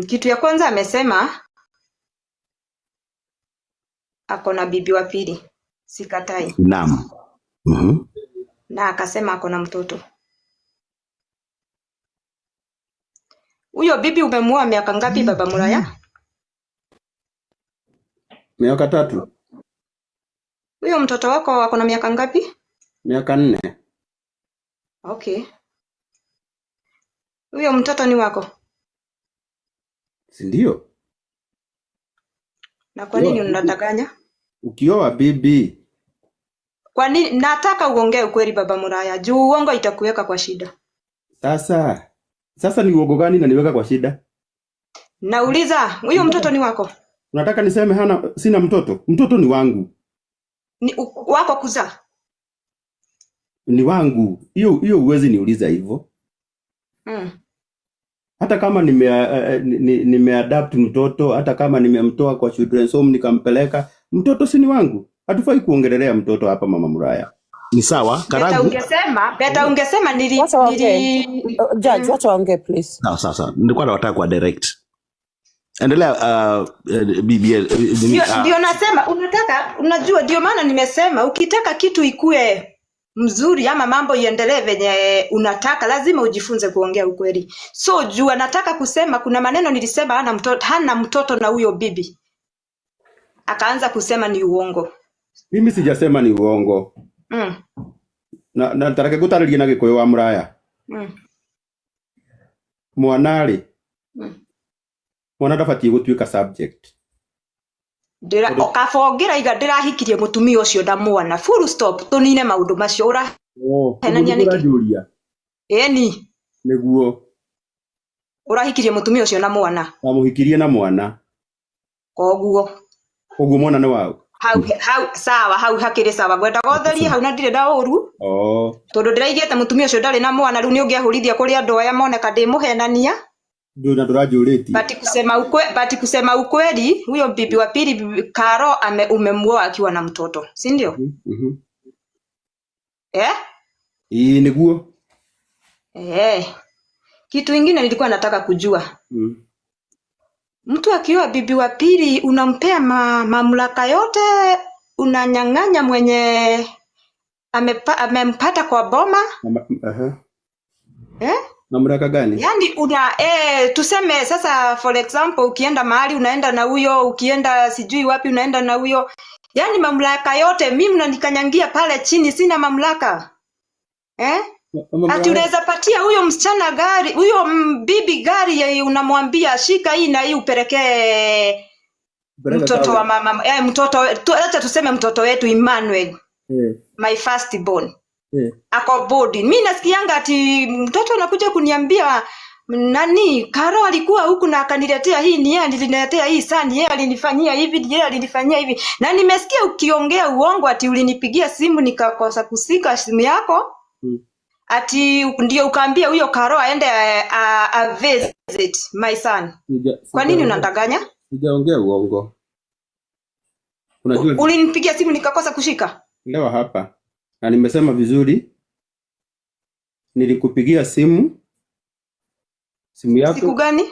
Kitu ya kwanza amesema ako na bibi wa pili, sikatai. Naam. Na akasema ako na mtoto. Huyo bibi umemuoa miaka ngapi baba Muraya? Miaka 3. Huyo mtoto wako ako na miaka ngapi? Miaka 4. Okay. Huyo mtoto ni wako? Si ndio? Na kwa nini unadanganya? Ukioa bibi. Kwa nini? Nataka uongee ukweli baba Muraya. Juu uongo itakuweka kwa shida. Sasa ni uongo gani na niweka kwa shida? Nauliza, huyo mtoto ni wako? Unataka niseme sina mtoto? Mtoto ni wangu. Ni wako kuzaa? Ni wangu. Hiyo uwezi niuliza hivyo. Hata kama nimeadapt mtoto, hata kama nimemtoa kwa children's home nikampeleka, mtoto si ni wangu. Hatufai kuongelelea mtoto hapa mama Muraya. Ni sawa? Beta ungesema Judge, wacha waongee please. Sasa nilikuwa nataka kwa direct. Endelea bibi. Ndio nasema unajua ndio maana nimesema ukitaka kitu ikue mzuri ama mambo iendelee venye unataka lazima ujifunze kuongea ukweli. So jua nataka kusema kuna maneno nilisema hana mtoto na huyo bibi. Akaanza kusema ni uongo. Mimi sijasema ni uongo. Na tareke gutarĩria na Gĩkũyũ wa Muraya. Mwanarĩ. Mwana ndabatie gũtuĩka subject. Okabongira iga ndirahikirie mutumia ucio nda mwana. Full stop. Tunine maundu macio ura. Henania niki. Eni. Niguo. Urahikirie mutumia ucio na mwana. Amuhikirie na mwana. Koguo. Koguo mwana ni wao. Hau hakiri sawa gwenda gotheria hau na ndire da uru. Tondu ndiraigite mutumia ucio ndari na mwana riu ni ungiahurithia kuri andu aya moneka ndimuhenania. Ndio ndurajuriti. Bati kusema ukweli huyo bibi wa pili Karo umemuoa akiwa na mtoto, si ndio? Niguo. Kitu kingine nilikuwa nataka kujua. Mtu akioa bibi wa pili unampea mamlaka yote, unanyang'anya mwenye amempata kwa boma? Mamlaka gani? Yaani tuseme sasa for example ukienda mahali unaenda na huyo, ukienda sijui wapi unaenda na huyo. Yaani mamlaka yote mimi mnanikanyangia pale chini, sina mamlaka. Ati unaweza patia huyo msichana gari, huyo bibi gari unamwambia shika hii na hii upelekee mtoto wa mama, acha tuseme mtoto wetu Emmanuel. My first born. Ako body. Mimi nasikianga ati mtoto anakuja kuniambia nani Karo alikuwa huku na akaniletea hii, ni yeye aliniletea hii sani, yeye alinifanyia hivi, yeye alinifanyia hivi. Na nimesikia ukiongea uongo ati ulinipigia simu nikakosa kusika simu yako. Ati ndio ukaambia huyo Karo aende a visit my son. Kwa nini unadanganya? Sijaongea uongo. Unajua ulinipigia simu nikakosa kushika? Leo hapa. Na nimesema vizuri. Nilikupigia simu yako. Siku gani?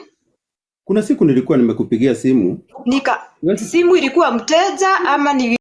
Kuna siku nilikuwa nimekupigia simu. Simu ilikuwa mteja ama ni